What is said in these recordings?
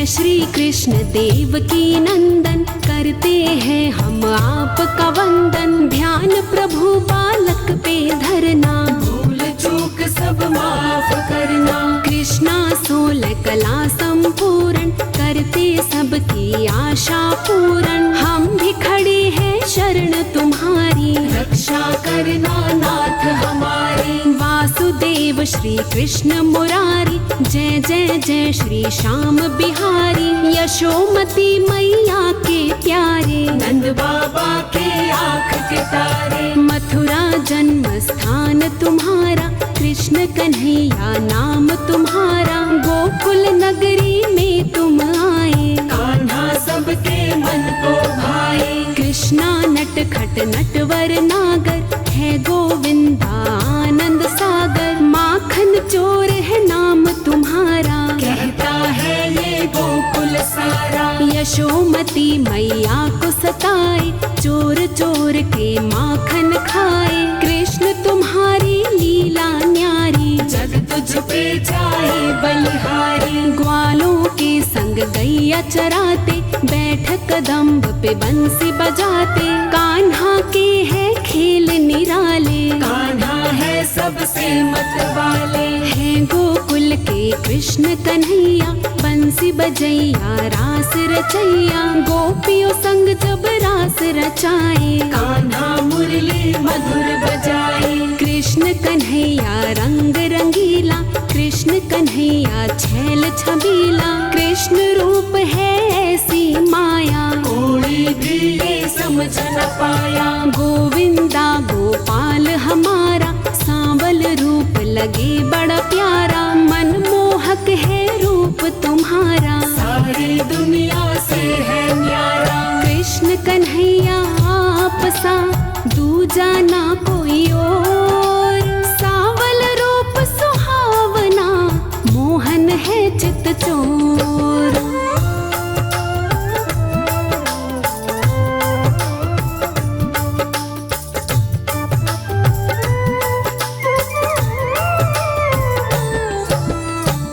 श्री कृष्ण देव की नंदन, करते हैं हम आपका वंदन। ध्यान प्रभु बालक पे धरना, भूल चूक सब माफ करना। कृष्णा 16 कला संपूर्ण, करते सबकी आशा पूर्ण। हम भी खड़े हैं शरण तुम्हारी, रक्षा करना नाथ हमारी। वासुदेव श्री कृष्ण मुरारी, जय जय जय श्री श्याम बिहारी। यशोमती मैया के प्यारे, नंद बाबा के आँख के तारे। मथुरा जन्म स्थान तुम्हारा, कृष्ण कन्हैया नाम तुम्हारा। गोकुल नगरी में तुम आए, कान्हा सबके मन को भाए। कृष्णा नट खट नटवर नागर, है गोविंदा आनंद सागर। माखन चोर है नाम तुम्हारा, कहता है ये गोकुल सारा। यशोमती मैया को सताए, चोर चोर के माखन खाए। कृष्ण तुम्हारी लीला न्यारी, जग तुझ पे जाए बलिहारी। ग्वालों के संग गैया चराते, बैठ कदम्ब पे बंसी बजाते। कान्हा के है खेल निराले, कान्हा है सबसे मत वाले। है गोकुल के कृष्ण कन्हैया, बंसी बजैया रास रचैया। गोपियों संग जब रास रचाए, कान्हा मुरली मधुर बजाए। कृष्ण कन्हैया रंग रंगीला, कृष्ण कन्हैया छैल छबीला। कृष्ण रूप है ऐसी माया, कोई भी ये समझ न पाया। गोविंदा गोपाल हमारा, सांवल रूप लगे बड़ा प्यारा। मनमोहक है रूप तुम्हारा, सारी दुनिया से है न्यारा। कृष्ण कन्हैया आप सा दूजा ना कोई और। सांवल रूप सुहावना, मोहन है चित चोर।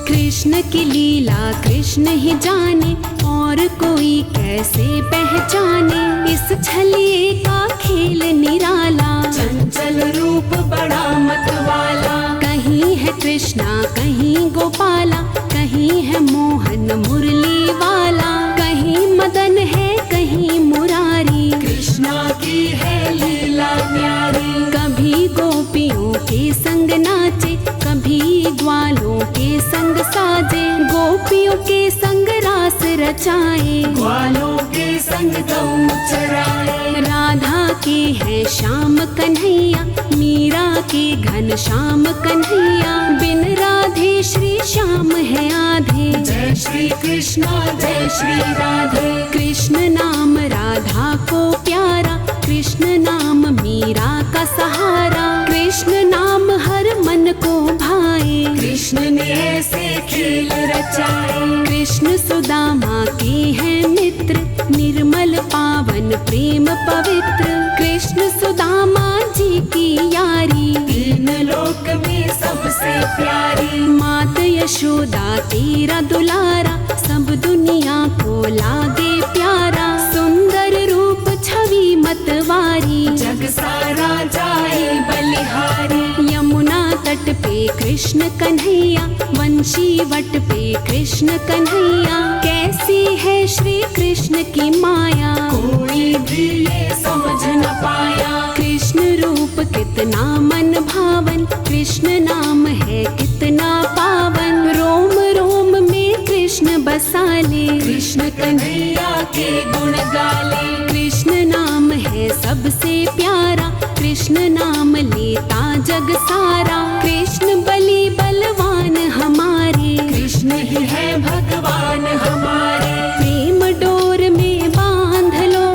कृष्ण की लीला कृष्ण ही जाने, और कोई कैसे पहचाने। इस छलिए का खेल निराला, चंचल रूप बड़ा मतवाला। कहीं है कृष्णा कहीं गोपाला, कहीं है मोहन मुरली वाला। कहीं मदन है कहीं मुरारी, कृष्णा की है लीला न्यारी। कभी गोपियों के संग नाचे, कभी ग्वालों के संग साजे। गोपियों के संग रास रचाए, ग्वालों के संग गऊ चराए। राधा के है श्याम कन्हैया, मीरा के घन श्याम कन्हैया। बिन राधे श्री श्याम है आधे, जय श्री कृष्णा जय श्री राधे। कृष्ण नाम राधा को प्यारा, कृष्ण नाम मीरा का सहारा। कृष्ण नाम हर मन को भाए, कृष्ण ने ऐसे खेल रचाए। कृष्ण सुदामा के हैं मित्र, निर्मल पावन प्रेम पवित्र। कृष्ण सुदामा जी की यारी, तीन लोक में सबसे प्यारी। मात यशोदा तेरा दुलारा, सब दुनिया को लागे प्यारा। सुंदर रूप छवि मतवारी, जग सारा जाए बलिहारी। यमुना तट पे कृष्ण कन्हैया, वंशी वट पे कृष्ण कन्हैया। कैसी है श्री कृष्ण की माया, कोई भी ये समझ न पाया। कृष्ण रूप कितना मन भावन, कृष्ण नाम है कितना पावन। रोम रोम में कृष्ण बसाले, कृष्ण कन्हैया के गुण गाले। कृष्ण नाम है सबसे प्यारा, कृष्ण नाम लेता जग सारा। कृष्ण बलि बलवान हमारे, कृष्ण ही है भगवान हमारे। प्रेम डोर में बांध लो,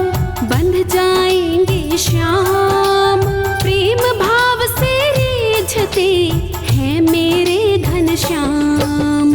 बंध जाएंगे श्याम। प्रेम भाव से रीझते हैं मेरे घनश्याम।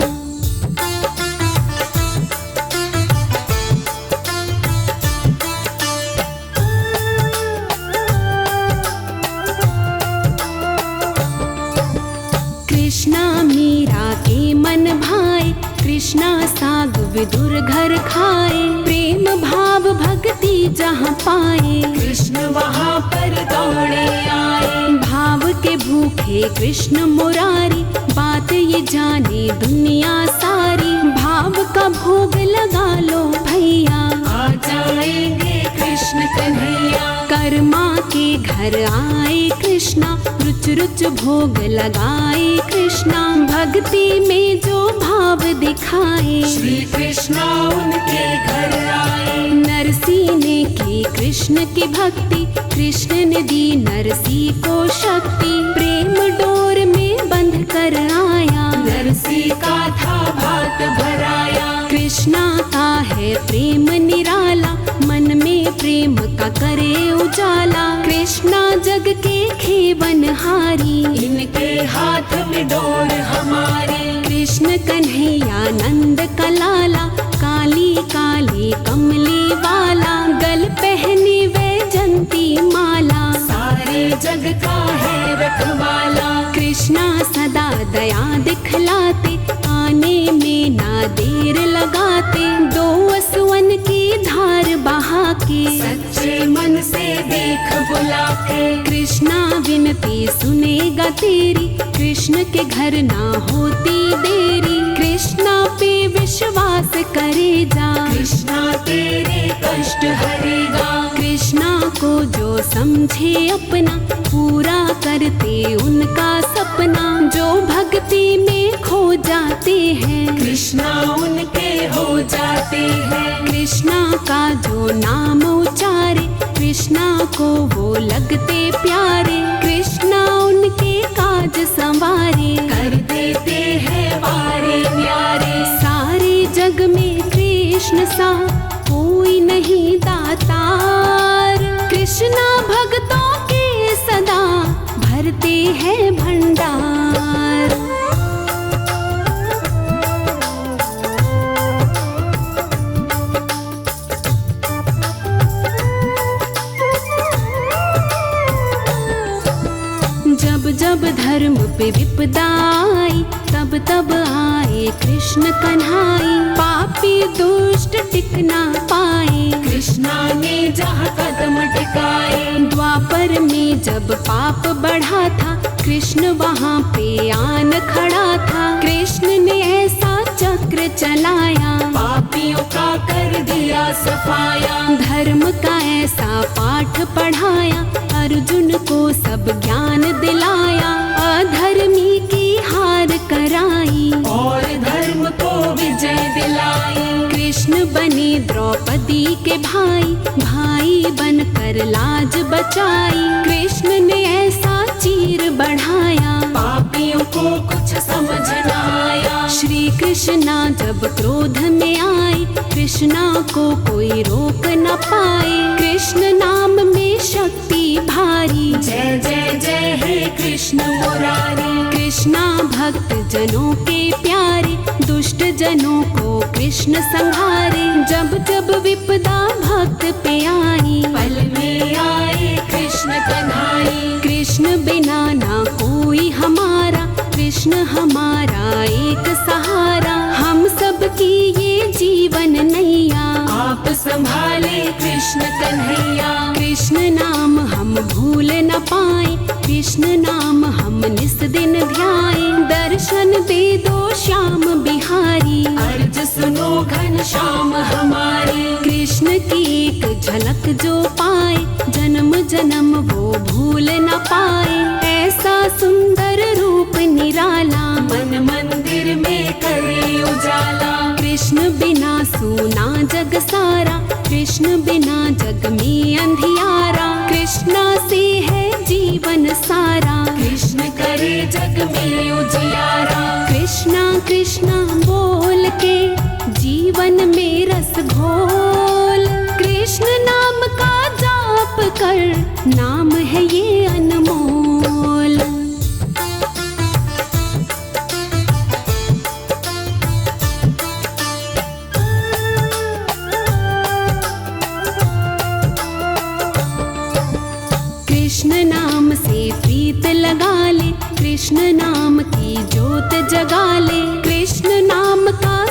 कृष्णा मीरा के मन भाए, कृष्णा साग विदुर घर खाए, प्रेम भाव भक्ति जहाँ पाए, कृष्ण वहाँ पर दौड़े आए। भाव के भूखे कृष्ण मुरारी, बात ये जाने दुनिया सारी, भाव का भोग लगा लो भैया, आ जाएंगे कृष्ण कन्हैया। कर्मा के घर आए कृष्णा, रुच रुच भोग लगाए कृष्णा, भक्ति में जो भाव दिखाए, श्री कृष्णा उनके घर आए। नरसी ने की कृष्ण की भक्ति, कृष्ण ने दी नरसी को शक्ति, प्रेम डोर में बंध कर आया, नरसी का था भात भराया। कृष्णा का है प्रेम निराला, मन में प्रेम का करे उजाला, कृष्णा जग के खेवनहारी, इनके हाथ में डोर हमारी। कृष्ण कन्हैया नंद का लाला, काली काली कमली वाला, गल पहनी वैजंती माला, सारे जग का है रखवाला। कृष्णा सदा दया दिखलाते, आने में ना देर लगाते, दो असुवन की धार बहा के, सच्चे मन से देख बुला के। कृष्णा विनती सुनेगा तेरी, कृष्ण के घर ना होती देरी, कृष्णा पे विश्वास करे जा, कृष्णा तेरे कष्ट हरेगा। कृष्णा को जो समझे अपना, पूरा करते उनका सपना, जो भक्ति में खो जाते हैं, कृष्णा उनके हो जाते हैं। कृष्णा का जो नाम उचारे, कृष्णा को वो लगते प्यारे, कृष्णा उनके काज संवारे, कर देते हैं वारे न्यारे। सारे जग में कृष्ण सा कोई नहीं दातार, कृष्णा भक्तों के सदा भरते हैं भंडार। जब जब धर्म पे विपदा आई, तब तब आए कृष्ण कन्हाई, पापी दुष्ट टिक ना पाए, कृष्णा ने जहाँ कदम टिकाए। द्वापर में जब पाप बढ़ा था, कृष्ण वहाँ पे आन खड़ा था, कृष्ण ने ऐसा चक्र चलाया, पापियों का कर दिया सफाया। धर्म का ऐसा पाठ पढ़ाया, अर्जुन को सब ज्ञान दिलाया, अधर्मी की हार कराई, और धर्म को विजय दिलाई। कृष्ण बने द्रौपदी के भाई, भाई बनकर लाज बचाई, कृष्ण ने ऐसा चीर बढ़ाया, पापियों को कुछ समझ न आया। श्री कृष्णा जब क्रोध में आए, कृष्णा को कोई रोक न पाए, कृष्ण नाम में शक्ति भारी, जय जय जय हे कृष्ण मुरारी। कृष्णा भक्त जनों के प्यारे, दुष्ट जनों को कृष्ण संहारे, जब जब विपदा भक्त पे आई, पल में आए कृष्ण कन्हाई। कृष्ण बिना ना कोई हमारा, कृष्ण हमारा एक सहारा, हम सब की ये जीवन नैया, आप संभाले कृष्ण कन्हैया। कृष्ण नाम हम भूल न पाए, कृष्ण नाम हम निस दिन ध्याए, दर्शन दे दो श्याम बिहारी, अर्ज सुनो घनश्याम हमारी। कृष्ण की एक झलक जो पाए, जन्म जन्म वो भूल न पाए, ऐसा सुंदर रूप निराला, मन मंदिर में करे उजाला। कृष्ण बिना सूना जग सारा, कृष्ण बिना जग में अंधियारा, कृष्णा से है जीवन सारा, कृष्ण करे जग में उजियारा। कृष्णा कृष्णा बोल के जीवन में रस घोल, कृष्ण नाम का जाप कर, नाम है ये अनमोल। कृष्ण नाम से प्रीत लगा ले, कृष्ण नाम की ज्योत जगा ले, कृष्ण नाम का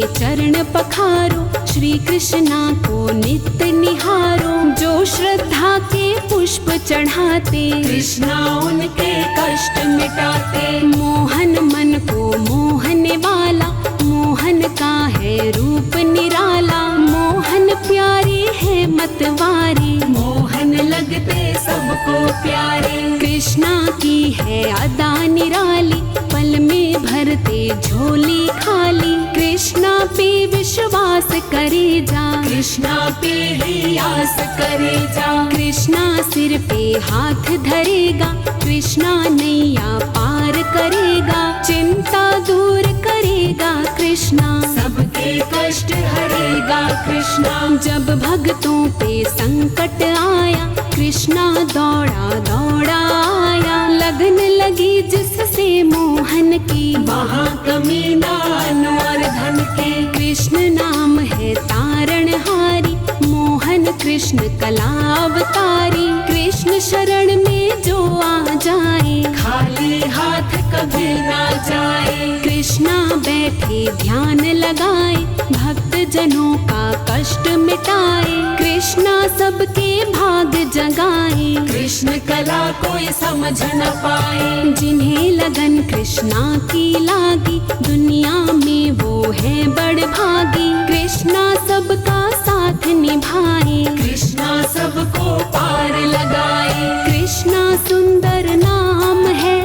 चरण पखारो, श्री कृष्णा को नित्य निहारो। जो श्रद्धा के पुष्प चढ़ाते, कृष्णा उनके कष्ट मिटाते। मोहन मन को मोहने वाला, मोहन का है रूप निराला। मोहन प्यारे है मतवारे, मोहन लगते सबको प्यारे। कृष्णा की है अदा निराली, पल में भरते झोली खाली। कृष्णा पे विश्वास करे जा, कृष्णा पे ही आस करे जा। कृष्णा सिर पे हाथ धरेगा, कृष्णा नैया पार करेगा। चिंता दूर करेगा कृष्णा, सबके कष्ट हरेगा कृष्णा। जब भक्तों पे संकट आया, कृष्णा दौड़ा दौड़ा आया। लगन लगी जिससे मोहन की, वहाँ कमी ना अन्न और धन की। कृष्ण नाम है तारणहारी, मोहन कृष्ण कला अवतारी। कृष्ण शरण में जो आ जाए, खाली हाथ कभी ना जाए। कृष्णा बैठे ध्यान लगाए, भक्त जनों का कष्ट मिटाए। कृष्णा सबके भाग जगाए, कृष्ण कला कोई समझ न पाए। जिन्हें लगन कृष्णा की लागी, दुनिया में वो है बड़ भागी। कृष्णा सबका साथ निभाए, कृष्णा सबको पार लगाए। कृष्णा सुंदर नाम है,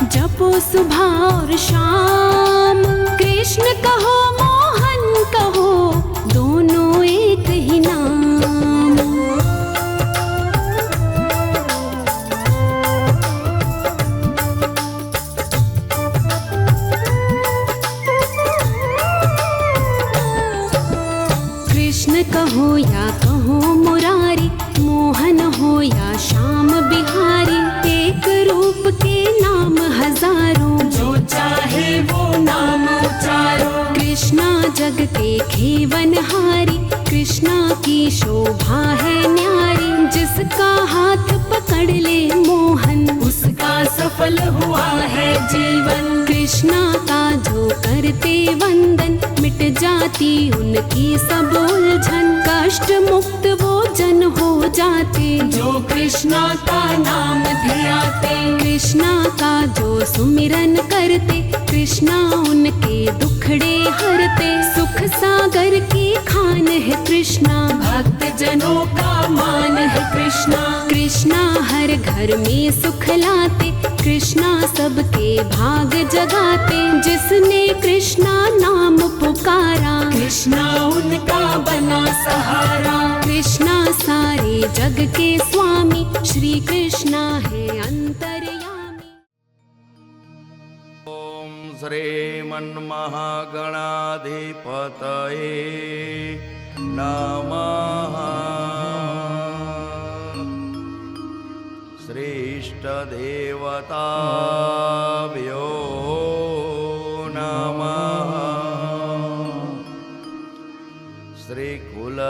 जपो सुबह और शाम। कृष्ण कहो मोहन कहो, दोनों एक ही नाम। कृष्ण कहो या कहो मुरारी, मोहन हो या श्याम बिहारी। एक रूप के नाम हजारों, जो चाहे वो नाम उचारो। कृष्णा जग के खेवनहारी, कृष्णा की शोभा है न्यारी। जिसका हाथ पकड़ ले मोहन, उसका सफल हुआ है जीवन। कृष्णा का जो करते वंदन, मिट जाती उनकी सब उलझन। कष्ट मुक्त वो जन हो जाते, जो कृष्णा का नाम धियाते। कृष्णा का जो सुमिरन करते, कृष्णा उनके दुखड़े हरते। सुख सागर की खान है कृष्णा, भक्त जनों का मान है कृष्णा। कृष्णा हर घर में सुख लाते, कृष्णा सबके भाग जगाते। जिसने कृष्णा नाम पुकारा, कृष्णा उनका बना सहारा। कृष्णा सारे जग के स्वामी, श्री कृष्णा है अंतर्यामी। ओम श्रीमन्महागणाधिपतये नमः। श्रेष्ठदेवताभ्यो नमः। श्रीकुलदेवताभ्यो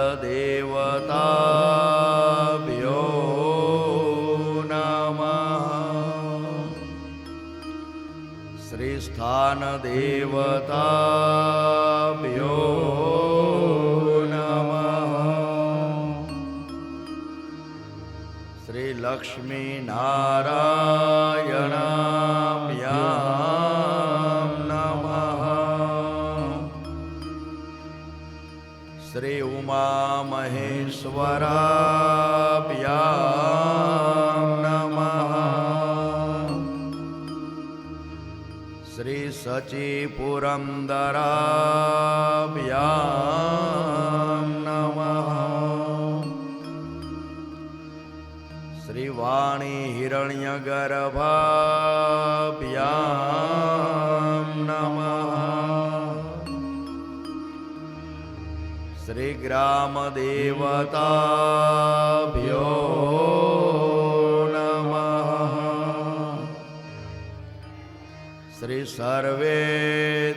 नमः। श्रीस्थानदेवताभ्यो नमः। श्रीलक्ष्मीनारायणाभ्यां नमः। श्री उमामहेश्वराभ्यां नमः। श्री सचिपुरंदराभ्यां नमः। श्री वाणी हिरण्यगर्भाभ्यां नमः। श्री ग्रामदेवताभ्यो नमः। श्री सर्वे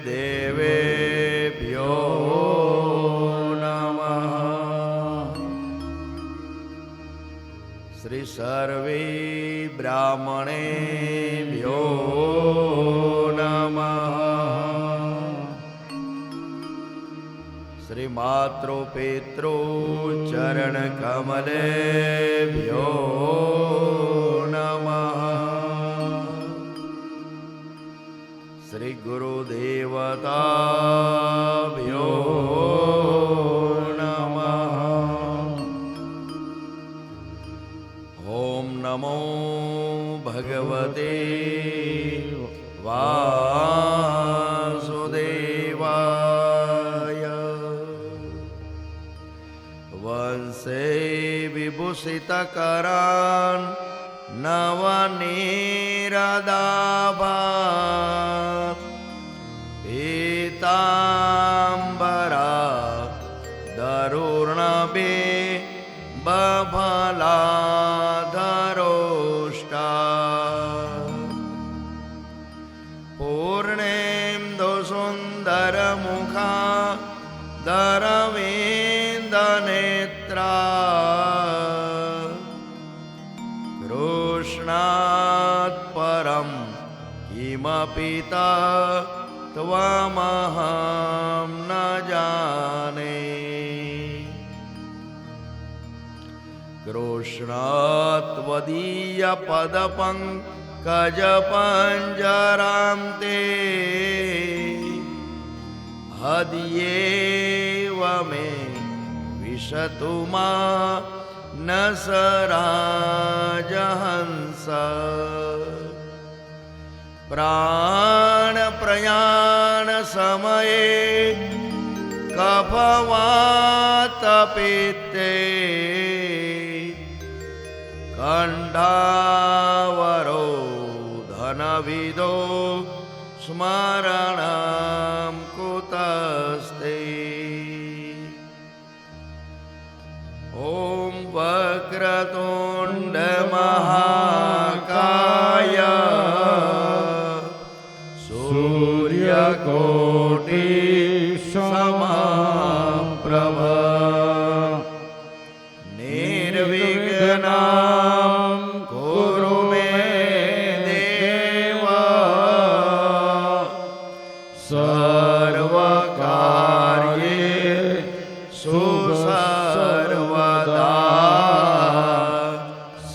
देवेभ्यो नमः। श्री सर्वे ब्राह्मणेभ्यो नमः। માતૃપિતૃ ચરણ કમલેભ્યો નમઃ. શ્રી ગુરુદેવતાભ્યો નમઃ. ઓમ નમો ભગવતે વાસુદેવાય. વંશે વિભૂષિતકરાન નવનીરદાભાત પીતાંબરા દરુર્ણબે બફલાધરોષ્ટા પૂર્ણેન્દુ સુંદરમુખા દરવિંદનેત્રા કૃષ્ણાત પરમ કિમપિ ત્વમહં ન જાને. કૃષ્ણાત્વદીય પદપંકજ પંજરામ તે હદ્યેવ મે વિશતુ મા ન સરાજહંસ. પ્રાણ પ્રયાણ સમયે કફવાત પિત્તે કંઠાવરો ધનવિદો સ્મરણં કુતસ્તે. ઓમ વક્રતુંડ મહાકાય સૂર્યકોટિ સમપ્રભ નિર્વિઘ્નં કુરુ મે દેવ સર્વકાર્યેષુ સર્વદા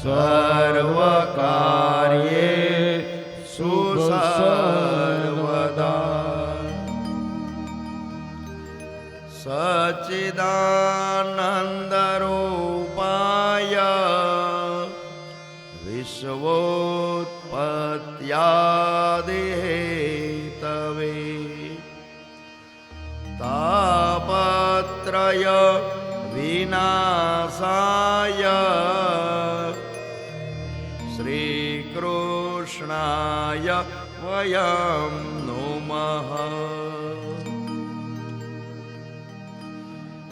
સર્વકાર્યેષુ સર્વદા. સચ્ચિદાનંદરૂપાય વિશ્વોત્પત્યાદિહેતવે તાપત્રય વિનાશાય શ્રીકૃષ્ણાય વયં નુમઃ.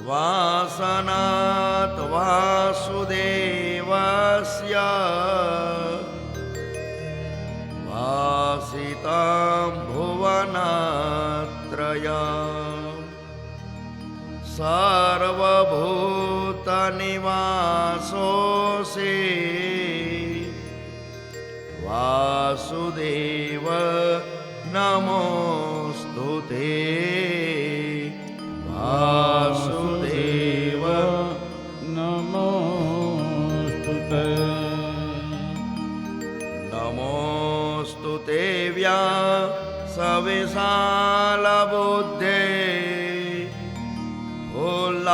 વાસનાત વાસુદેવસ્ય વાસિતાં ભુવનાત્રયં સર્વભૂતનિવાસોऽસि વાસુદેવ નમોસ્તુતે. વાસુદેવ નમોસ્તુતે. નમોસ્તુતે વ્યાસવિશાલબુદ્ધે ફુલ્લારવિંદા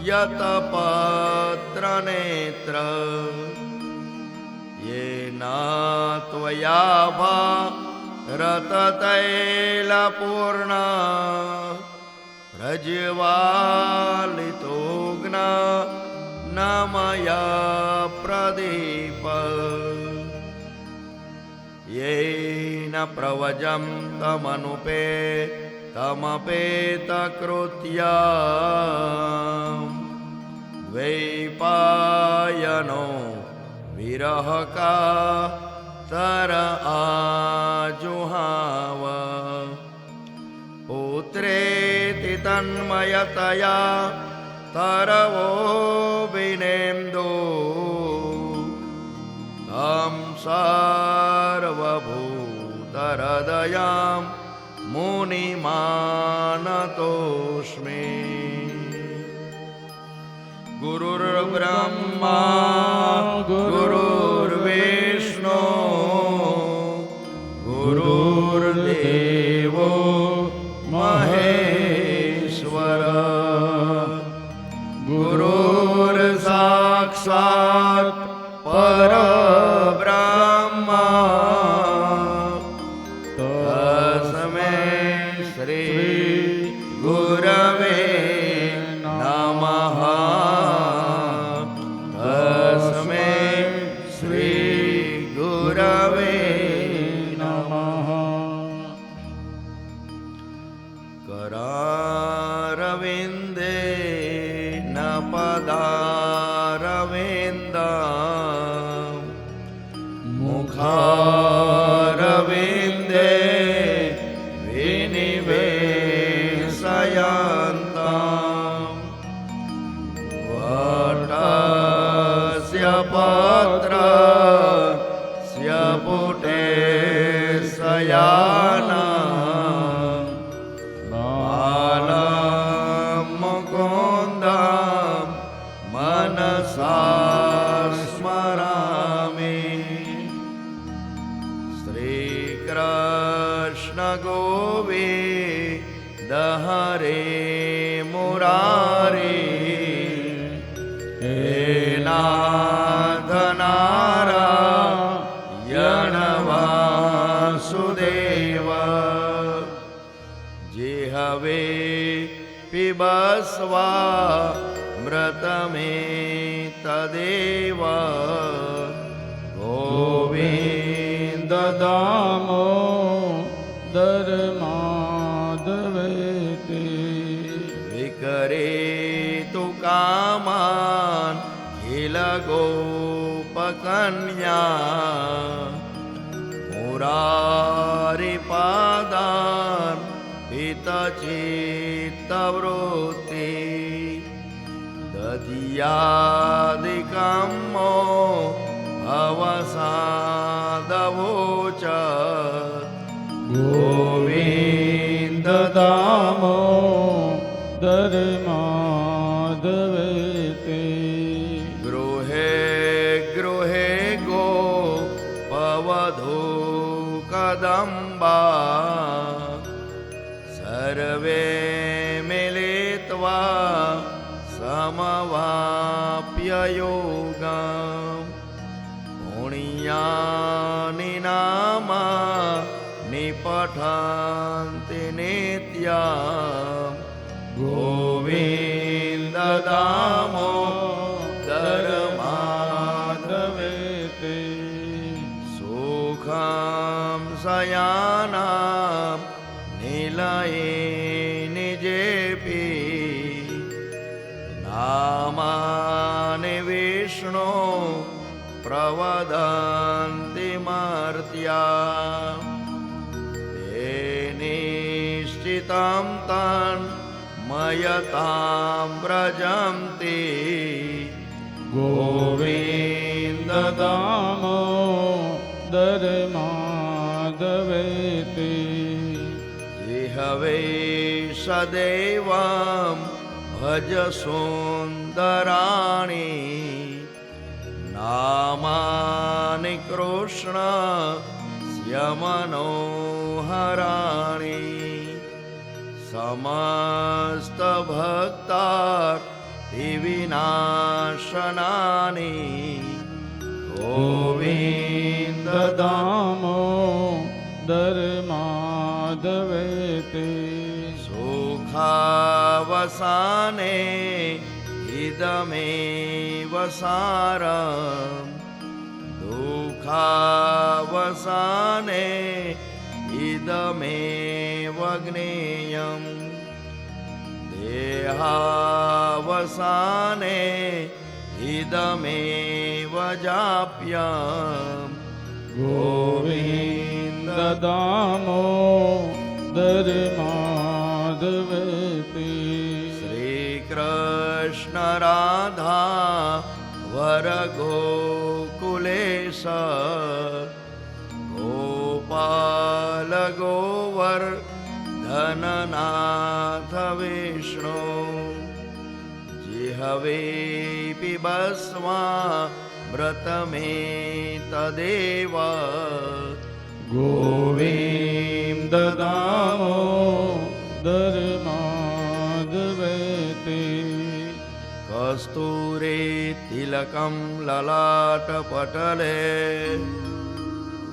યતપત્રનેત્ર યેના ત્વયા ભારતતૈલપૂર્ણા પ્રજ્વાલિતોગ્ના ન મયા પ્રદીપ. યેન પ્રવજં તમનુપે તમપેતકૃત્યા દ્વૈપાયનો વિરહકા તર આજુહાવ. પુત્રેતિ તન્મયતયા તરવો વિનેન્દો તમ સર્વભૂતહૃદયાં मुनिमानतोऽस्मि गुरुर्ब्रह्मा गुरुर्विष्णु गुरुर्देवो महेश्वर गुरुर्साक्षात् परब्रह्मा तस्मै श्री गुरवे नमः तस्मै श्री गुरवे नमः करारविन्दे न पदारविन्दम् मुखारविन्दे विनिवेशयन्तम् वटस्य पत्रस्य पुटे शयानम् बालं मुकुन्दं मनसा स्मरामि श्रीकृष्ण गोविन्द हरे मुरारी हे नाथ नारायण वासुदेव जिह्वे पिबस्व मृतमे तदेव गोविन्द दामोदर माधवेति विकरेतु कामान् किल गोपकन्या मुरारिपादान् हितचित्तवृत्ति दधियादिकं अवसादवोच गोविन्द दामोदर माधवेति गृहे गृहे गोपवधू कदम्बा सर्वे मिलित्वा समवाप्य योगम् पुण्यानि नामानि पठन्ति नित्यम् गोविन्द दामोदर माधवेति सुखं शयानां निलये निजेऽपि नामानि विष्णो प्रवदन्ति मर्त्या ते निश्चितं तन्मयतां व्रजन्ति गोविन्द दामोदर माधवेति जिह्वे सदैवं भज सुन्दराणि नामानि कृष्णस्य मनोहराणि समस्तभक्तार्तिविनाशनानि गोविन्द दामोदर माधवेति सुखावसाने इदमेव सारम् दुःखावसाने इदमेव ज्ञेयम् देहावसाने इदमेव जाप्यम् गोविन्द दामोदर माधवेति श्रीकृष्ण राधा वर गोकुलेश गोपाल गोवर જગન્નાથ વિષ્ણુ जिहवे पिबस्वा व्रतमे तदेव गोविंद दामोदर माधवेति कस्तूरे तिलकं ललाटपटले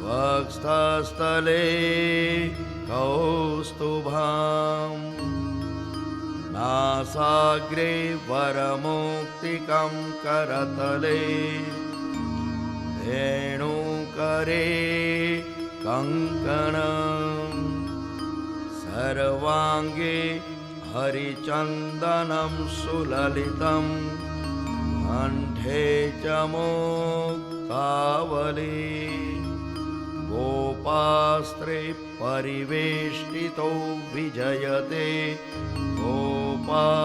वक्षस्थले कौस्तुभम् नासाग्रे वरमुक्तिकं करतले वेणुकरे कङ्कणं सर्वाङ्गे हरिचन्दनं सुललितं कण्ठे च मुक्तावली गोपास्त्रे परिवेष्टितो विजयते गोपालचूडामणि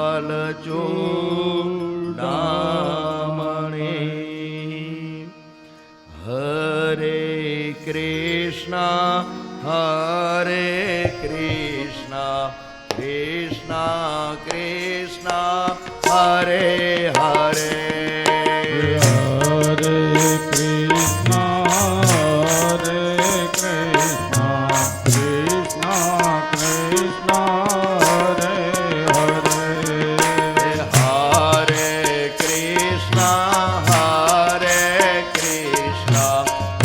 हरे कृष्णा कृष्णा कृष्णा हरे हरे हरे कृष्णा कृष्णा कृष्णा हरे हरे हरे कृष्णा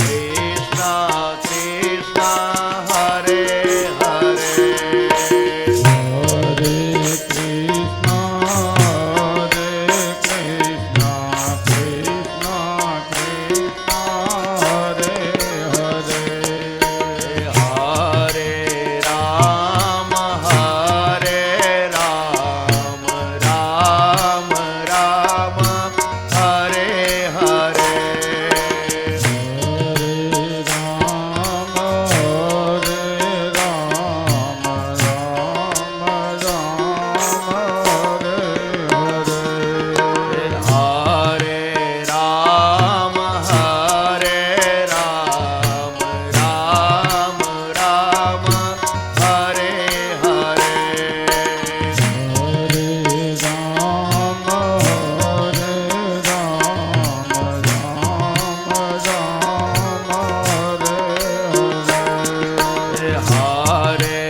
कृष्णा कृष्णा हरे हरे हरे कृष्णा कृष्णा कृष्णा हरे हरे हरे राम राम राम हरे हरे हरे राम राम हरे हरे हरे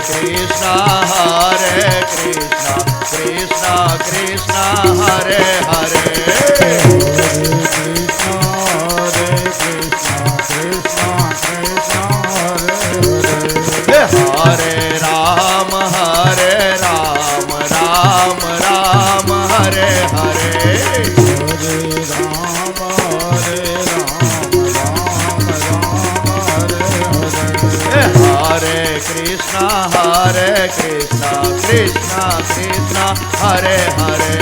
कृष्णा कृष्णा कृष्णा हरे हरे हरे राम राम हरे हरे हरे कृष्णा कृष्णा हरे हरे हरे राम राम हरे हरे हरे कृष्णा कृष्णा हरे हरे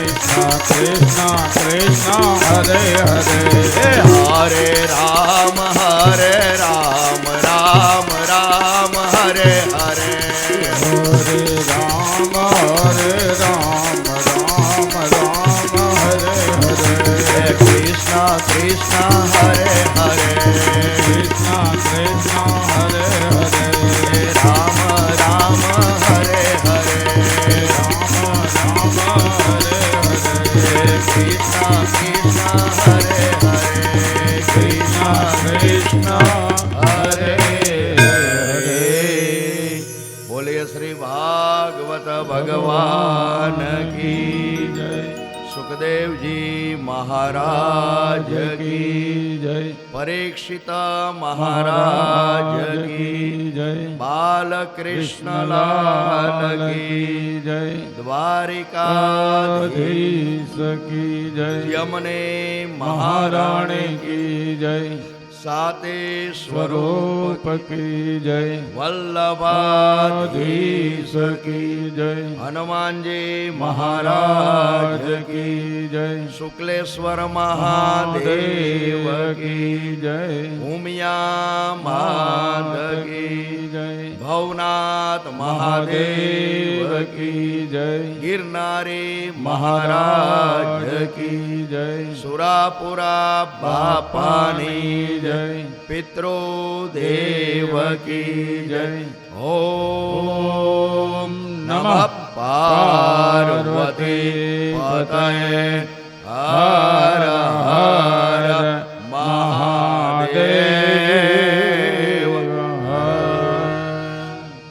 कृष्णा कृष्णा हरे हरे हरे राम राम हरे हरे हरे राम हरे हरे कृष्णा हरे हरे कृष्णा हरे हरे राम हरे हरे कृष्णा हरे हरे कृष्णा हरे हरे। बोलिए श्री भागवत भगवान की जय। સુખદેવજી મહારાજ કી જય પરીક્ષિત મહારાજ કી જય બાલકૃષ્ણલાલ કી જય દ્વારિકાધીશ કી જય યમને મહારાણી મહારાણી કી જય સાતે સ્વરૂપ સ્વરૂપ કી જય વલ્લભાધીશ કી જય હનુમાનજી મહારાજ મહારાજ કી જય શુક્લેશ્વર મહાદેવ કી જય ઉમિયા માત કી જય ભવનાથ મહાદેવ કી જય ગિરનારી મહારાજ કી જય સુરાપુરા બાપાની જય પિતૃ દેવ કી જય ઓમ નમઃ પાર્વતી પતયે હર હર મહાદેવ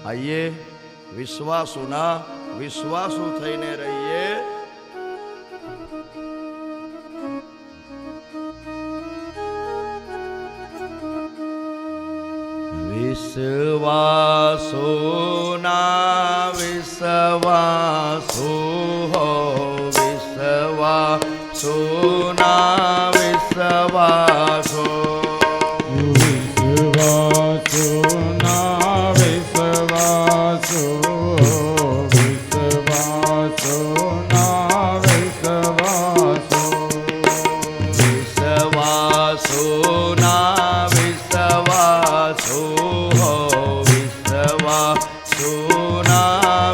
આઈએ વિશ્વાસુના વિશ્વાસુ થઈને રહીએ. વિશ્વાસુના વિશ્વાસુ હો વિશ્વાસુના વિશ્વાસો વિશ્વાસોના વિશ્વાસો વિશ્વાસોના વિશ્વાસો વિશ્વાસુના વિશ્વાસો હો વિશ્વાસુના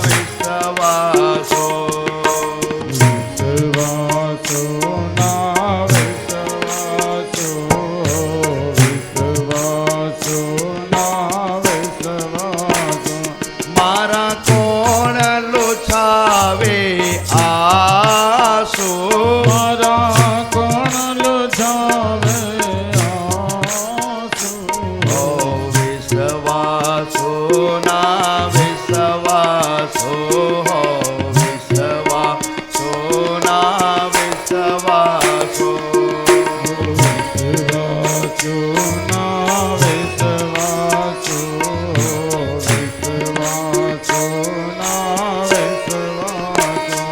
વિશ્વાસો વિશ્વાસોના વિશ્વાસો વિશ્વાસોના વિશ્વાસો મારા કોણ લુછાવે આસો મારા કોણ લુછાવે આંસુ ઓ વિશ્વાસોના વિશ્વાસો હો વિશ્વાસોના વિશ્વાસો વિશ્વાસોના વિશ્વાસો વિશ્વાસોના વિશ્વાસો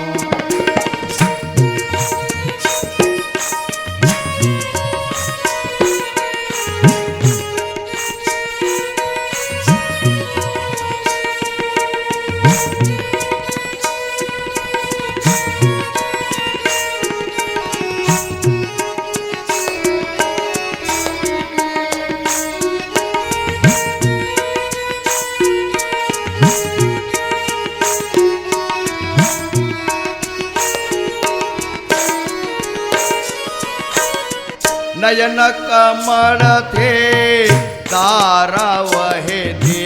નયન કમળ થે તારા વહે દે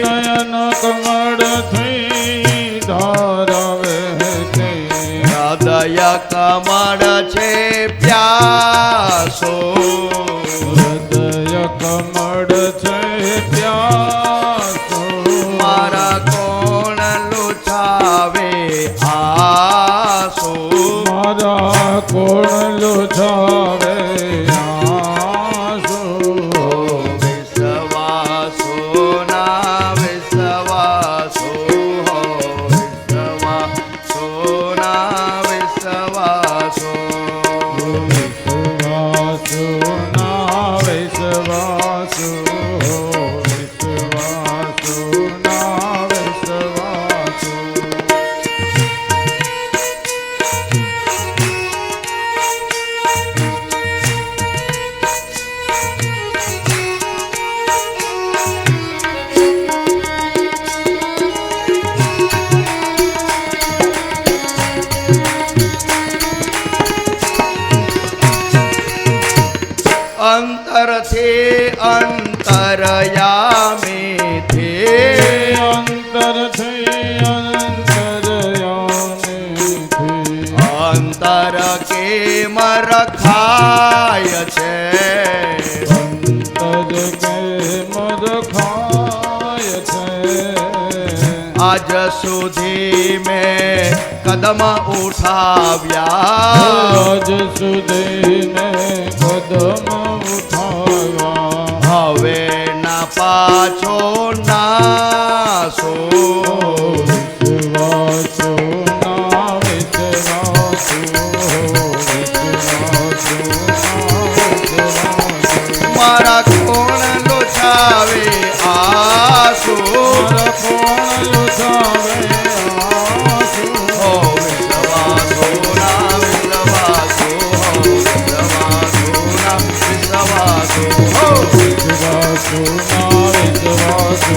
નયન કમળ થઈ ધારાવે છે હૃદય કમળ છે પ્યાસો હૃદય કમળ છે પ્યાસો મારા કોણ લુછાવે આસો મારા કોણ લુછાવે આંસુ વિશ્વાસોના વિશ્વાસો હો વિશ્વાસોના વિશ્વાસો વિશ્વાસોના વિશ્વાસો વિશ્વાસોના વિશ્વાસો અંતરથી અંતરયામે થે અંતર થઈ અંતરયામે અંતર કેમ રખાય છે અંતર કેમ રખાય છે આજ સુધી સુધી મેં કદમ ઉઠાવ્યા આજ સુધી મેં કદમ ઉઠાવ્યા હવે ના પાછો નાસો વિશ્વાસો ના વિશ્વાસો મારા કોણ લોછાવે આસુ મારા કોણ લુસાવે આંસુ હો વિશ્વાસો ના વિશ્વાસો હો વિશ્વાસો ના વિશ્વાસો હો વિશ્વાસો ના વિશ્વાસો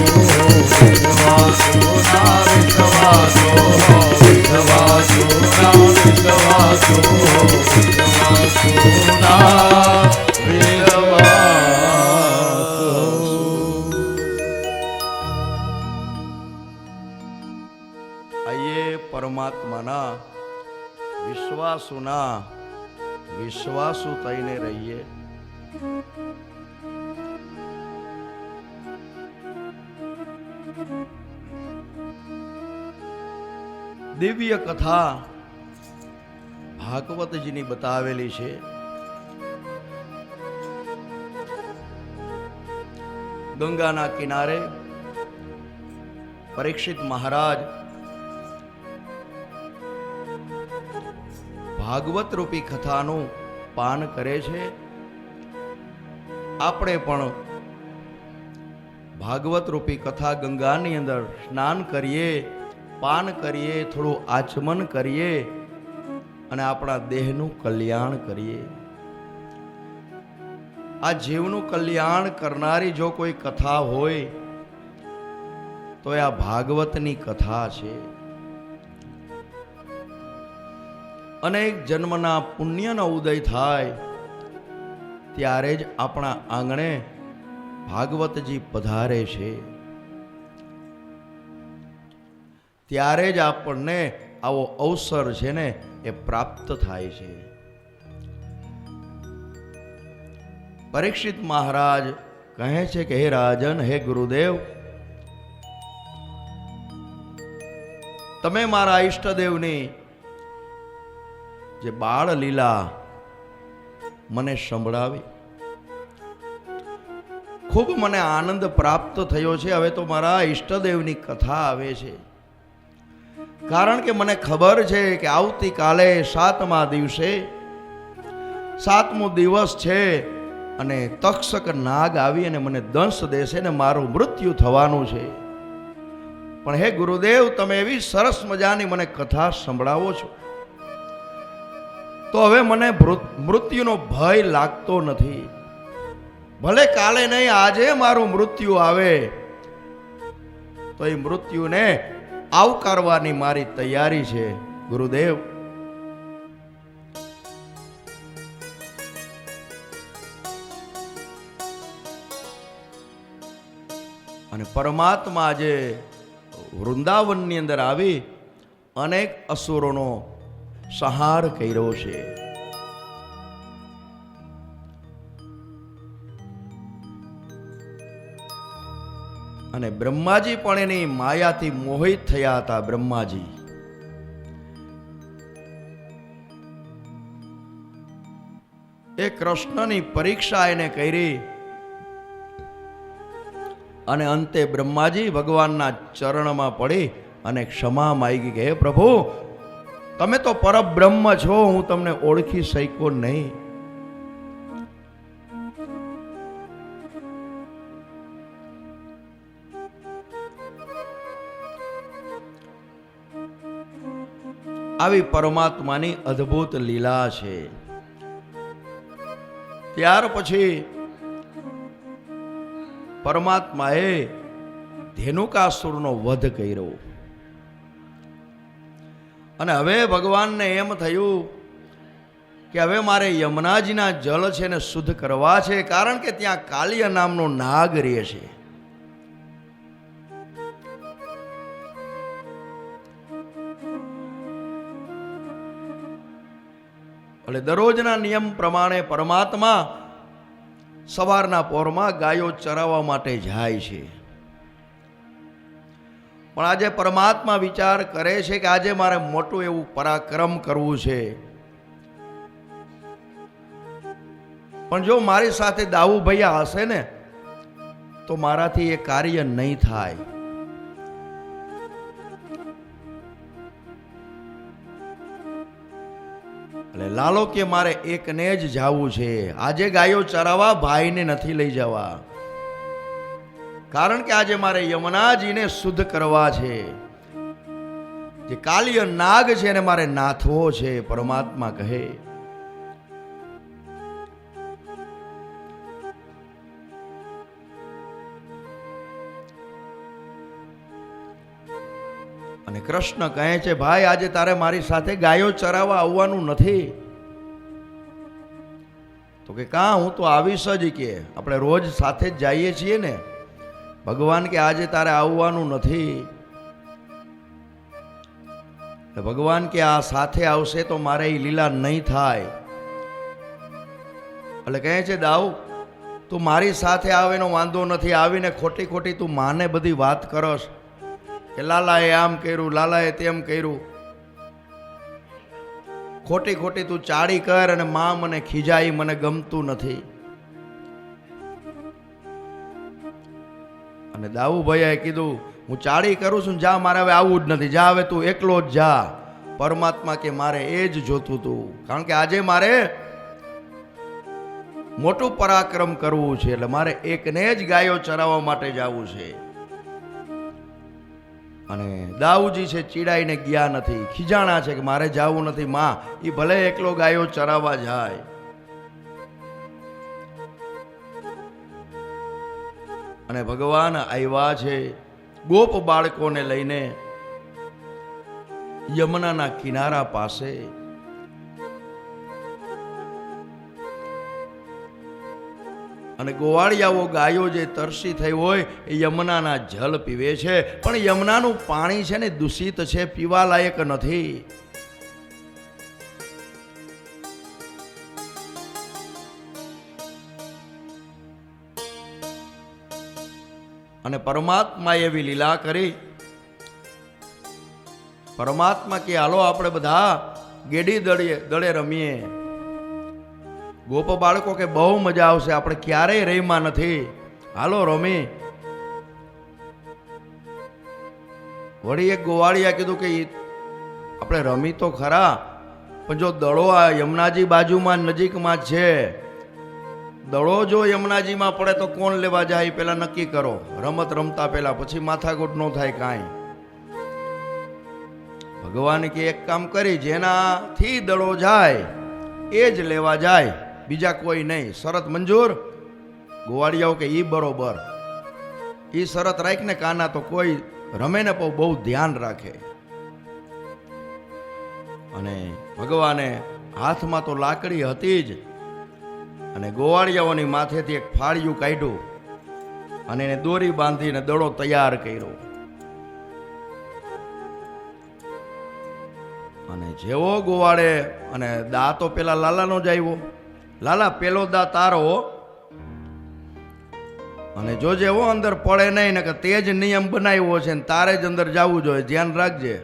વિશ્વાસો ના વિશ્વાસો હો વિશ્વાસો ના વિશ્વાસો હો વિશ્વાસો ના પરમાત્માના વિશ્વાસુના વિશ્વાસુ થઈને રહીએ. દિવ્ય કથા ભાગવતજીની બતાવેલી છે. ગંગાના કિનારે પરીક્ષિત મહારાજ ભાગવત રૂપી કથાનું પાન કરે છે. આપણે પણ ભાગવત રૂપી કથા ગંગાની અંદર સ્નાન કરીએ, પાન કરીએ, થોડું આચમન કરીએ અને આપણા દેહનું કલ્યાણ કરીએ. આ જીવનું કલ્યાણ કરનારી જો કોઈ કથા હોય તો એ આ ભાગવતની કથા છે. અનેક જન્મના પુણ્યનો ઉદય થાય ત્યારે જ આપણા આંગણે ભાગવતજી પધારે છે. ત્યારે જ આપણને આવો અવસર છે ને એ પ્રાપ્ત થાય છે. પરીક્ષિત મહારાજ કહે છે કે હે રાજન, હે ગુરુદેવ, તમે મારા ઈષ્ટદેવની જે બાળ લીલા મને સંભળાવી, ખૂબ મને આનંદ પ્રાપ્ત થયો છે. હવે તો મારા ઈષ્ટદેવની કથા આવે છે, કારણ કે મને ખબર છે કે આવતીકાલે 7મા દિવસે 7મો દિવસ છે અને તક્ષક નાગ આવી અને મને દંશ દેશે ને મારું મૃત્યુ થવાનું છે. પણ હે ગુરુદેવ, તમે એવી સરસ મજાની મને કથા સંભળાવો છો તો હવે મને મૃત્યુનો ભય લાગતો નથી. ભલે કાલે નહીં, આજે મારું મૃત્યુ આવે તો એ મૃત્યુને આવકારવાની મારી તૈયારી છે ગુરુદેવ. અને પરમાત્મા આજે વૃંદાવનની અંદર આવી અનેક અસુરોનો સંહાર કર્યો છે. અને બ્રહ્માજી પણ એની માયાથી મોહિત થયા હતા. બ્રહ્માજી એ કૃષ્ણની પરીક્ષા એને કરી અને અંતે બ્રહ્માજી ભગવાનના ચરણમાં પડી અને ક્ષમા માંગી કે હે પ્રભુ, તમે તો પરબ્રહ્મ છો, હું તમને ઓળખી શક્યો નહીં. આવી પરમાત્માની અદ્ભુત લીલા છે. ત્યાર પછી પરમાત્માએ ધેનુકાસુરનો વધ કર્યો અને હવે ભગવાનને એમ થયું કે હવે મારે યમુનાજીના જળ છે ને શુદ્ધ કરવા છે, કારણ કે ત્યાં કાલિય નામનો નાગ રહે છે. એટલે દરરોજના નિયમ પ્રમાણે પરમાત્મા સવારના પોરમાં ગાયો ચરાવવા માટે જાય છે. પણ આજે પરમાત્મા વિચાર કરે છે કે આજે મારે મોટું એવું પરાક્રમ કરવું છે, પણ જો મારી સાથે દાઉ ભૈયા હશે ને તો મારાથી એ કાર્ય નહીં થાય. એટલે લાલો કે મારે એકને જ જાવું છે. આજે ગાયો ચરાવવા ભાઈને નથી લઈ જવા, કારણ કે આજે મારે યમુનાજીને શુદ્ધ કરવા છે. જે કાલિય નાગ છે એને મારે નાથવો છે. પરમાત્મા કહે અને કૃષ્ણ કહે છે ભાઈ આજે તારે મારી સાથે ગાયો ચરાવવા આવવાનું નથી. તો કે કાં હું તો આવીશ જ, કે આપણે રોજ સાથે જ જઈએ છીએ ને. ભગવાન કે આજે તારે આવવાનું નથી. ભગવાન કે આ સાથે આવશે તો મારે એ લીલા નહીં થાય. એટલે કહે છે દાઉ તું મારી સાથે આવેનો વાંધો નથી, આવીને ખોટી ખોટી તું માને બધી વાત કરસ કે લાલાએ આમ કર્યું, લાલાએ તેમ કર્યું. ખોટી ખોટી તું ચાડી કર અને માં મને ખીજાઈ, મને ગમતું નથી. અને દાઉભાઈએ કીધું હું ચાડી કરું છું, જા મારે હવે આવવું જ નથી, જા હવે તું એકલો જ જા. પરમાત્મા કે મારે એ જ જોતું હતું, કારણ કે આજે મારે મોટું પરાક્રમ કરવું છે. એટલે મારે એકને જ ગાયો ચરાવવા માટે જવું છે. અને દાઉજી છે ચીડાઈને ગયા નથી, ખીજાણા છે કે મારે જવું નથી. માં એ ભલે એકલો ગાયો ચરાવવા જાય. અને ભગવાન આવ્યા છે ગોપ બાળકોને લઈને યમુનાના કિનારા પાસે. અને ગોવાળિયાઓ ગાયો જે તરસી થઈ હોય એ યમુનાના જલ પીવે છે, પણ યમુનાનું પાણી છે ને દૂષિત છે, પીવા લાયક નથી. અને પરમાત્મા એવી લીલા કરી. પરમાત્મા કે હાલો આપણે બધા ગેડી દળે રમીએ. ગોપ બાળકો કે બહુ મજા આવશે, આપણે ક્યારેય રહીમાં નથી, હાલો રમી. વળી એક ગોવાળિયા કીધું કે આપણે રમી તો ખરા, પણ જો દડો આ યમુનાજી બાજુમાં નજીકમાં છે, દડો જો યમુનાજીમાં પડે તો કોણ લેવા જાય પેલા નક્કી કરો, રમત રમતા પેલા, પછી માથાકૂટ ન થાય કાંઈ. ભગવાન કે એક કામ કરી, જેનાથી દડો જાય એ જ લેવા જાય, બીજા કોઈ નહીં. શરત મંજૂર? ગોવાળિયાઓ કે ઈ બરોબર. ઈ શરત રાખને કાના, તો કોઈ રમે ને બહુ ધ્યાન રાખે. અને ભગવાને હાથમાં તો લાકડી હતી જ, અને ગોવાળિયાઓની માથેથી એક ફાળિયું કાઢ્યું અને એને દોરી બાંધીને દડો તૈયાર કર્યો. અને જેવો ગોવાળે, અને દા તો પેલા લાલાનો જ આવ્યો, લાલા પેલો દા તારો, અને જોજે હો અંદર પડે નહીં, ને કે તે જ નિયમ બનાવ્યો છે ને તારે જ અંદર જવું જોઈએ, ધ્યાન રાખજે.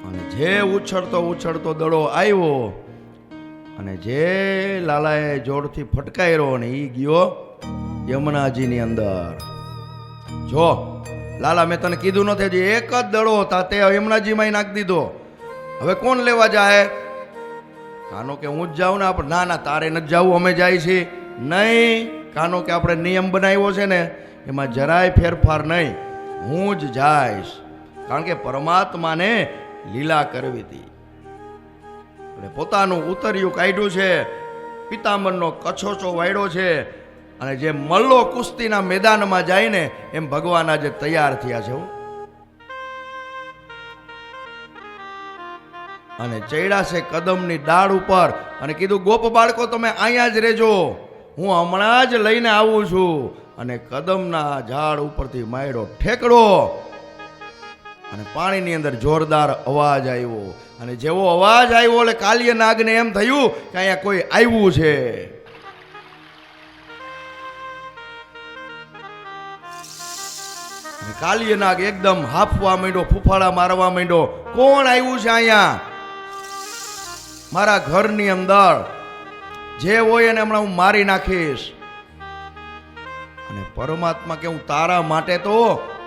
અને જે ઉછળતો ઉછળતો દડો આવ્યો અને જે લાલાએ જોરથી ફટકાર્યો ને એ ગયો યમુનાજીની અંદર. જો લાલા મેં તને કીધું નથી, હજી એક જ દડો હતા તે યમુનાજીમાં નાખી દીધો, હવે કોણ લેવા જાય? કાનો કે હું જ જાઉં ને. આપણે ના ના તારે નથી જવું, અમે જાય છીએ. નહીં કાનો કે આપણે નિયમ બનાવ્યો છે ને એમાં જરાય ફેરફાર નહીં, હું જ જઈશ, કારણ કે પરમાત્માને લીલા કરવી હતી. અને પોતાનું ઉતર્યું કાઢ્યું છે, પિતાંબરનો કછોચો વાળ્યો છે, અને જે મલ્લો કુસ્તીના મેદાનમાં જાય ને એમ ભગવાન આજે તૈયાર થયા છે. અને ચડ્યા છે કદમની ડાળ ઉપર અને કીધું ગોપ બાળકો તમે અહીંયા જ રહેજો, હું હમણાં જ લઈને આવું છું. અને કદમના ઝાડ ઉપરથી માયડો ઠેકડો અને પાણીની અંદર જોરદાર અવાજ આવ્યો. અને જેવો અવાજ આવ્યો એટલે કાલિય નાગને એમ થયું કે અહીંયા કોઈ આવ્યું છે. કાલિય નાગ એકદમ હાફવા માંડ્યો, ફૂફાડા મારવા માંડ્યો. કોણ આવ્યું છે અહીંયા મારા ઘરની અંદર? જે હોય એને હમણાં હું મારી નાખીશ. અને પરમાત્મા કે હું તારા માટે તો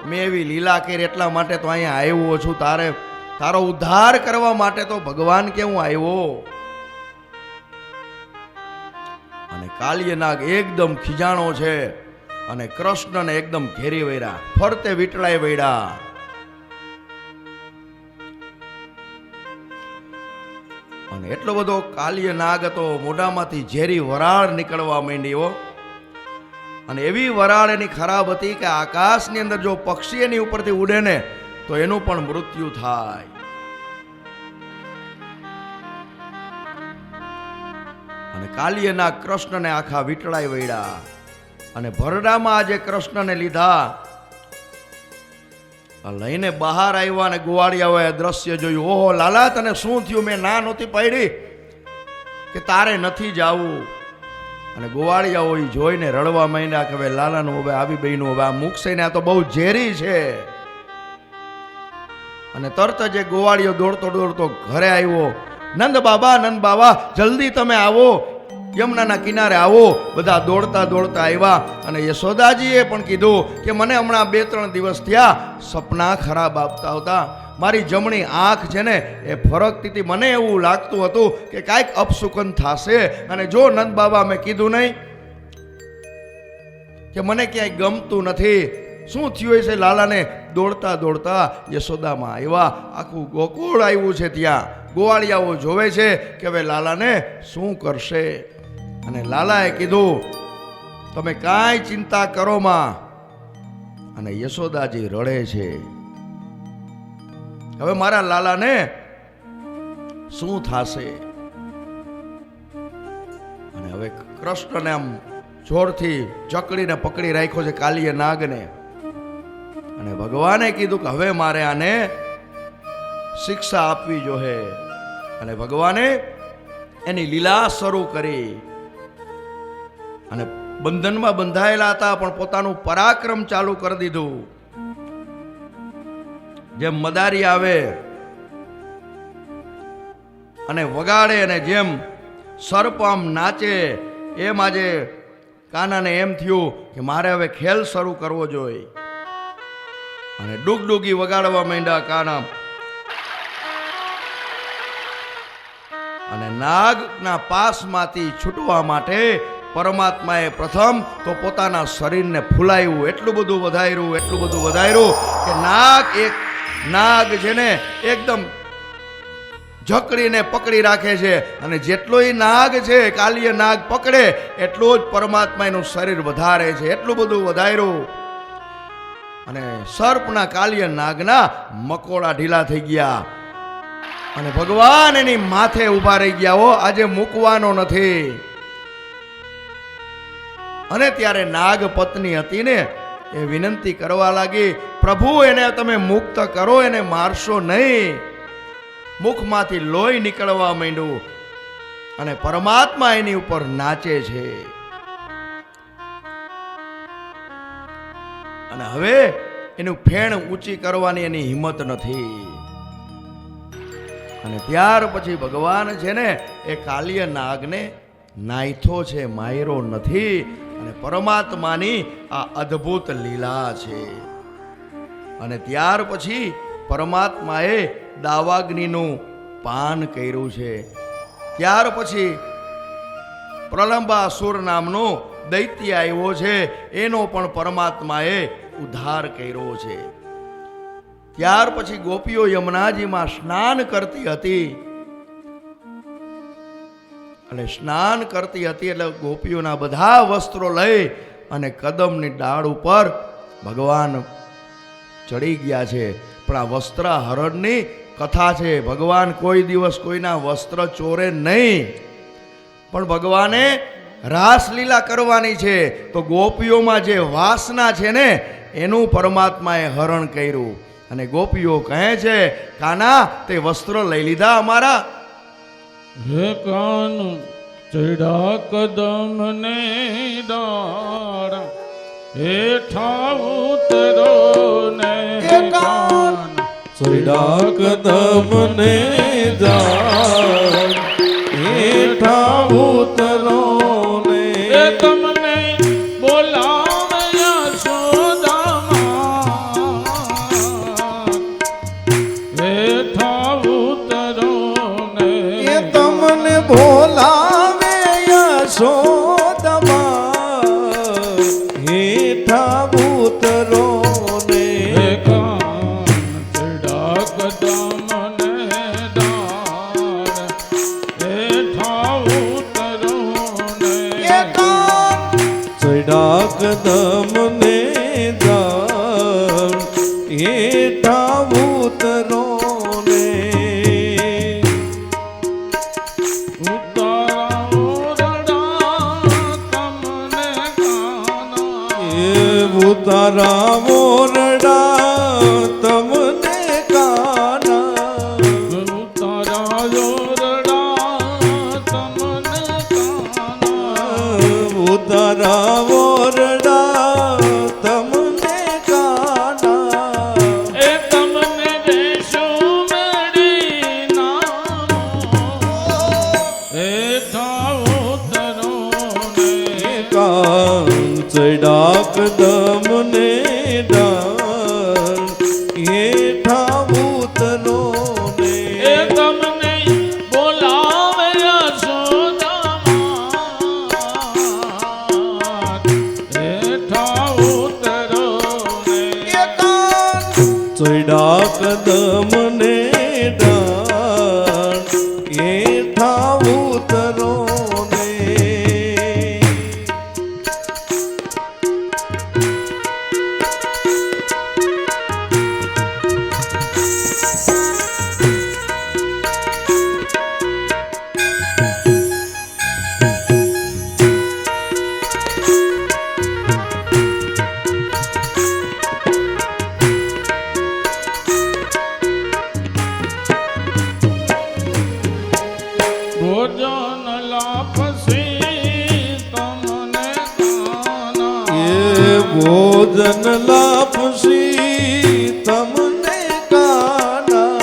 મેં એવી લીલા કરી, એટલા માટે તો અહીંયા આવ્યો છું. તારો ઉદ્ધાર કરવા માટે તો ભગવાન કે હું આવ્યો. અને કાલિય નાગ એકદમ ખીજાણો છે અને કૃષ્ણને એકદમ ઘેરી વળ્યા, ફરતે વીટળાઈ વળ્યા. અને એટલો બધો કાલિય નાગ હતો, મોઢામાંથી ઝેરી વરાળ નીકળવા માંડી. અને એવી વરાળ એની ખરાબ હતી કે આકાશની અંદર જો પક્ષી એની ઉપરથી ઉડે ને તો એનું પણ મૃત્યુ થાય. અને કાલિય નાગ કૃષ્ણને આખા વીટળાઈ વળ્યા. અને ભરડામાં આજે કૃષ્ણને લીધા, લઈને બહાર આવ્યા. અને ગોવાળિયાઓએ દ્રશ્ય જોયું. ઓહો લાલા, તને શું થયું? મેં ના નહોતી પાડી કે તારે નથી જાવું. અને ગોવાળિયાઓ જોઈને રડવા માંડ્યા કે હવે લાલાનું હવે આવી બહેનું હવે આ મૂકશે ને, આ તો બહુ ઝેરી છે. અને તરત જ ગોવાળિયો દોડતો દોડતો ઘરે આવ્યો. નંદ બાબા જલ્દી તમે આવો, યમુનાના કિનારે આવો. બધા દોડતા દોડતા આવ્યા. અને યશોદાજીએ પણ કીધું કે મને હમણાં 2-3 દિવસ થયા સપના ખરાબ આવતા હતા. મારી જમણી આંખ છે ને એ ફરકતી હતી. મને એવું લાગતું હતું કે કાંઈક અપશુકન થશે. અને જો નંદ બાબા મેં કીધું નહીં કે મને ક્યાંય ગમતું નથી. શું થયું છે લાલાને? દોડતા દોડતા યશોદામાં આવ્યા. આખું ગોકુળ આવ્યું છે. ત્યાં ગોવાળિયાઓ જોવે છે કે હવે લાલાને શું કરશે. અને લાલાએ કીધું તમે કાંઈ ચિંતા કરો માં. અને યશોદાજી રડે છે. હવે મારા લાલાને શું થશે? અને હવે કૃષ્ણને આમ જોરથી જકડીને પકડી રાખ્યો છે કાલિય નાગને. અને ભગવાને કીધું કે હવે મારે આને શિક્ષા આપવી જોઈએ. અને ભગવાને એની લીલા શરૂ કરી. અને બંધનમાં બંધાયેલા હતા પણ પોતાનું પરાક્રમ ચાલુ કરી દીધું. જેમ મદારી આવે અને વગાડે અને જેમ સર્પ આમ નાચે, એમ આજે કાનાને એમ થયું કે મારે હવે ખેલ શરૂ કરવો જોઈએ. અને ડુગડુગી વગાડવા માંડ્યા કાના. અને નાગના પાસમાંથી છૂટવા માટે પરમાત્માએ પ્રથમ તો પોતાના શરીરને ફૂલાવ્યું. એટલું બધું વધાર્યું કે નાગ છે ને એકદમ જકડીને પકડી રાખે છે. અને જેટલો એ નાગ છે કાલિય નાગ પકડે એટલું જ પરમાત્મા એનું શરીર વધારે છે. એટલું બધું વધાર્યું. અને સર્પના કાલિય નાગના મકોડા ઢીલા થઈ ગયા. અને ભગવાન એની માથે ઊભા રહી ગયા. હો આજે મૂકવાનો નથી. અને ત્યારે નાગ પત્ની હતી ને એ વિનંતી કરવા લાગી, પ્રભુ એને તમે મુક્ત કરો, એને મારશો નહીં. મુખમાંથી લોહી નીકળવા માંડ્યું. અને પરમાત્મા એની ઉપર નાચે છે. અને હવે એનું ફેણ ઊંચી કરવાની એની હિંમત નથી. અને ત્યાર પછી ભગવાન છે ને એ કાલિય નાગને નાયથો છે, માયરો નથી. અને પરમાત્માની આ અદ્ભુત લીલા છે. અને ત્યાર પછી પરમાત્માએ દાવાગ્નિનું પાન કર્યું છે. ત્યાર પછી પ્રલંબાસુર નામનો દૈત્ય આવ્યો છે, એનો પણ પરમાત્માએ ઉદ્ધાર કર્યો છે. ત્યાર પછી ગોપીઓ યમુનાજીમાં સ્નાન કરતી હતી. અને સ્નાન કરતી હતી એટલે ગોપીઓના બધા વસ્ત્રો લઈ અને કદમની ડાળ ઉપર ભગવાન ચડી ગયા છે. પણ આ વસ્ત્ર હરણની કથા છે. ભગવાન કોઈ દિવસ કોઈના વસ્ત્ર ચોરે નહીં. પણ ભગવાને રાસલીલા કરવાની છે. તો ગોપીઓમાં જે વાસના છે ને એનું પરમાત્માએ હરણ કર્યું. અને ગોપીઓ કહે છે, કાના તે વસ્ત્ર લઈ લીધા અમારા? હે કાન ચડા કદમ ને દાળ હેઠા ઉતરો ને એકાન ચડ્યા કદમ ને જાન હેઠા ઉતરો ને એ તમને બોલાવે યશોદામાં હેઠા ઉતરો ને એ તમને બોલાવે યશોદામાં હેઠા ઉતરો ને ચડા કદમ ને દાન હેઠા ઉતરો ને ચડા કદમ ને દાન હેઠા ઉતરો ને ઉતારા ઓરડા તમને કાના ઉતારા ઓરડા તમને કાના ઉતારા ઓરડા તમને કાના એ તમને દેશો મળી નામો હેઠા ઉતરો ને ચડા કદમ ને ડાન હેઠા ઉતરો ને એ તમને બોલાવે યશોદામાં હેઠા ઉતરો ને ચડા કદમ ને ડાન હેઠા ઉતરો ને ભોજન લાપસી તમને કાના એ ભોજન લાપસી તમને કાના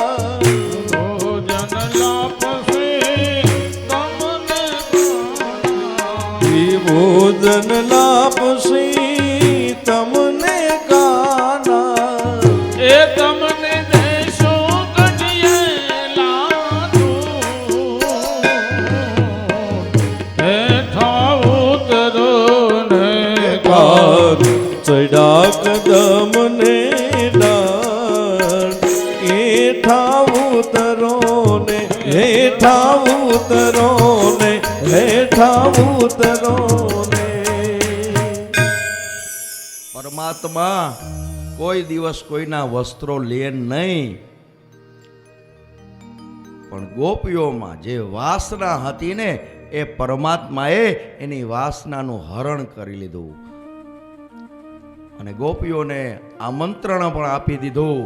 ભોજન લાપસી તમને કાના એ ભોજન લાપસી તમને કાના એ તમને દેશો કઢીએ લાદું હેઠા ઉતરો ને ચડા કદમ ને ડાન હેઠા ઉતરો ને હેઠા ઉતરો ને હેઠા ઉતરો ને પરમાત્મા કોઈ દિવસ કોઈના વસ્ત્રો લે નહીં, પણ ગોપીઓમાં જે વાસના હતી ને એ પરમાત્માએ એની વાસનાનું હરણ કરી લીધું અને ગોપીઓને આમંત્રણ પણ આપી દીધું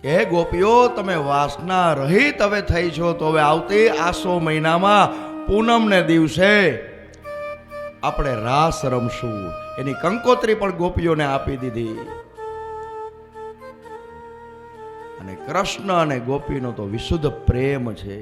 કે હે ગોપીઓ, તમે વાસના રહિત હવે થઈ છો તો હવે આવતી આસો મહિનામાં પૂનમને દિવસે આપણે રાસ રમશું. એની કંકોત્રી પણ ગોપીઓને આપી દીધી અને કૃષ્ણ અને ગોપીનો તો વિશુદ્ધ પ્રેમ છે.